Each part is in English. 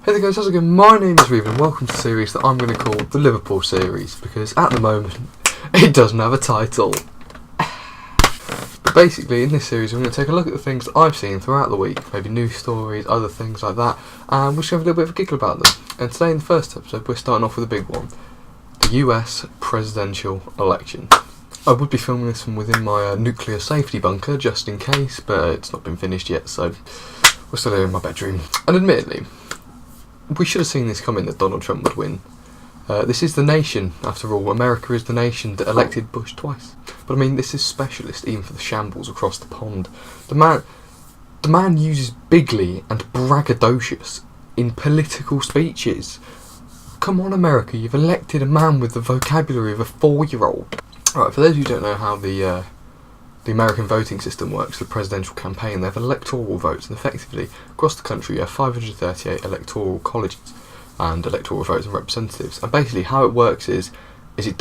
Hey there guys, how's it going? My name is Rivan and welcome to a series that I'm going to call the Liverpool series because at the moment it doesn't have a title. But basically in this series we're going to take a look at the things that I've seen throughout the week, maybe news stories, other things like that, and we're just going to have a little bit of a giggle about them. And today in the first episode we're starting off with a big one, the US presidential election. I would be filming this from within my nuclear safety bunker just in case, but it's not been finished yet, so we're still here in my bedroom. And admittedly, we should have seen this coming that Donald Trump would win. This is the nation, after all. America is the nation that elected Bush twice. But I mean, this is specialist even for the shambles across the pond. The man uses bigly and braggadocious in political speeches. Come on, America, you've elected a man with the vocabulary of a 4-year-old. Alright, for those who don't know how the American voting system works, the presidential campaign, they have electoral votes, and effectively, across the country you have 538 electoral colleges and electoral votes and representatives. And basically how it works is it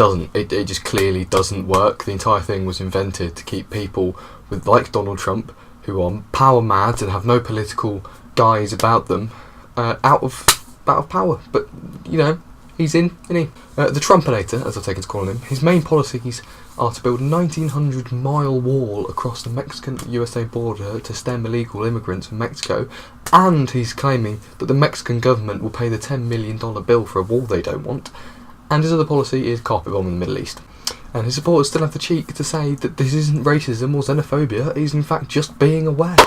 just clearly doesn't work. The entire thing was invented to keep people with, like Donald Trump, who are power mad and have no political guise about them, out of power. But, you know, he's in, isn't he? The Trumpinator, as I've taken to calling him, his main policies are to build a 1,900-mile wall across the Mexican-USA border to stem illegal immigrants from Mexico, and he's claiming that the Mexican government will pay the $10 million bill for a wall they don't want, and his other policy is carpet bomb in the Middle East. And his supporters still have the cheek to say that this isn't racism or xenophobia, he's in fact just being aware.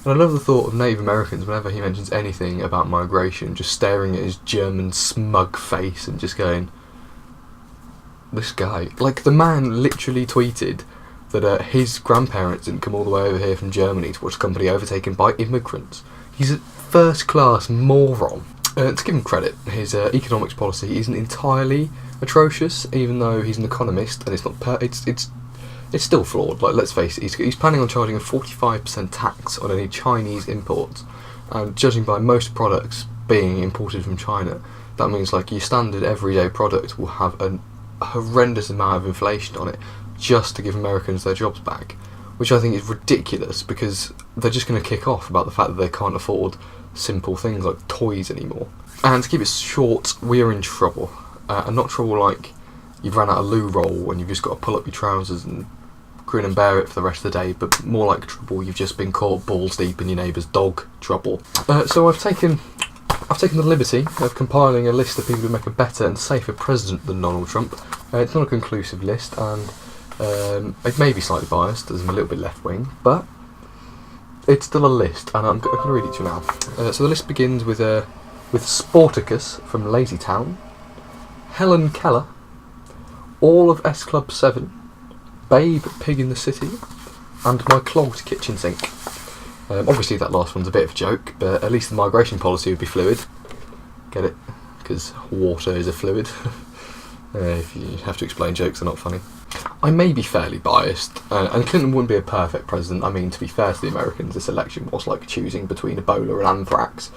And I love the thought of Native Americans, whenever he mentions anything about migration, just staring at his German smug face and just going, this guy. Like, the man literally tweeted that his grandparents didn't come all the way over here from Germany to watch a company overtaken by immigrants. He's a first-class moron. To give him credit, his economics policy isn't entirely atrocious, even though he's an economist, and it's not it's still flawed. Like, let's face it, he's planning on charging a 45% tax on any Chinese imports, and judging by most products being imported from China, that means like your standard everyday product will have a horrendous amount of inflation on it just to give Americans their jobs back, which I think is ridiculous because they're just going to kick off about the fact that they can't afford simple things like toys anymore. And to keep it short, we're in trouble, and not trouble like you've ran out of loo roll and you've just got to pull up your trousers and grin and bear it for the rest of the day, but more like trouble you've just been caught balls deep in your neighbour's dog trouble. So I've taken the liberty of compiling a list of people who make a better and safer president than Donald Trump. It's not a conclusive list, and it may be slightly biased, as I'm a little bit left-wing, but it's still a list, and I'm going to read it to you now. So the list begins with Sporticus from Lazytown, Helen Keller, all of S Club 7, Babe Pig in the City, and my clogged kitchen sink. Obviously that last one's a bit of a joke, but at least the migration policy would be fluid. Get it? Because water is a fluid. If you have to explain jokes, they're not funny. I may be fairly biased, and Clinton wouldn't be a perfect president. I mean, to be fair to the Americans, this election was like choosing between Ebola and anthrax.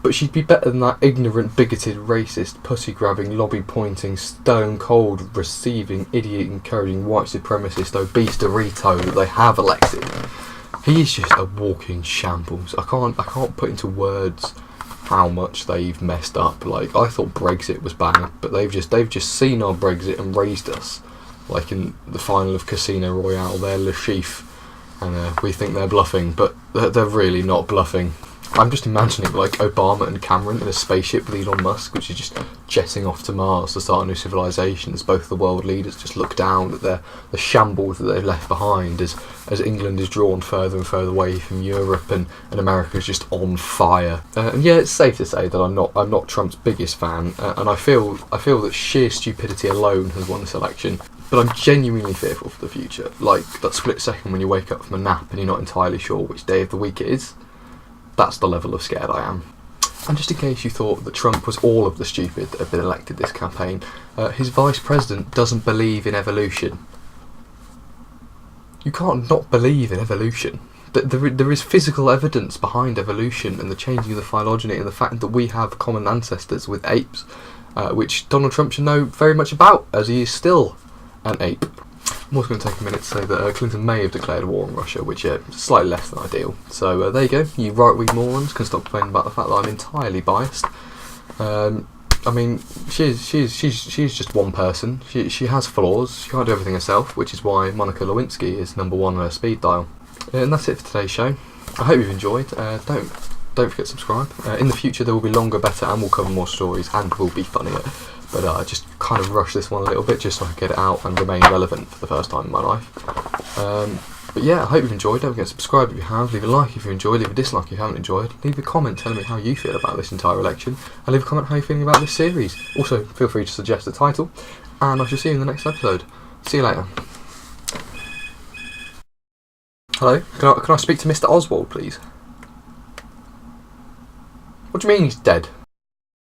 But she'd be better than that ignorant, bigoted, racist, pussy-grabbing, lobby-pointing, stone-cold, receiving, idiot-encouraging, white supremacist, obese Dorito that they have elected. He is just a walking shambles. I can't put into words how much they've messed up. Like, I thought Brexit was bad, but they've just seen our Brexit and raised us. Like in the final of Casino Royale, they're Le Chiffre, and we think they're bluffing, but they're really not bluffing. I'm just imagining like Obama and Cameron in a spaceship with Elon Musk, which is just jetting off to Mars to start a new civilization, as both the world leaders just look down at the shambles that they've left behind as England is drawn further and further away from Europe and America is just on fire. And yeah, it's safe to say that I'm not Trump's biggest fan, and I feel that sheer stupidity alone has won this election. But I'm genuinely fearful for the future. Like that split second when you wake up from a nap and you're not entirely sure which day of the week it is. That's the level of scared I am. And just in case you thought that Trump was all of the stupid that have been elected this campaign, his vice president doesn't believe in evolution. You can't not believe in evolution. There is physical evidence behind evolution and the changing of the phylogeny and the fact that we have common ancestors with apes, which Donald Trump should know very much about, as he is still an ape. I'm also going to take a minute to say that Clinton may have declared war on Russia, which is slightly less than ideal. So there you go. You right-wing morons can stop complaining about the fact that I'm entirely biased. I mean, she's just one person. She has flaws. She can't do everything herself, which is why Monica Lewinsky is number 1 on her speed dial. And that's it for today's show. I hope you've enjoyed. Don't forget to subscribe. In the future, there will be longer, better, and we'll cover more stories and will be funnier. But I just kind of rushed this one a little bit just so I could get it out and remain relevant for the first time in my life. But yeah, I hope you've enjoyed. Don't forget to subscribe if you have. Leave a like if you enjoyed. Leave a dislike if you haven't enjoyed. Leave a comment telling me how you feel about this entire election. And leave a comment how you're feeling about this series. Also, feel free to suggest a title. And I shall see you in the next episode. See you later. Hello? Can I speak to Mr. Oswald, please? What do you mean he's dead?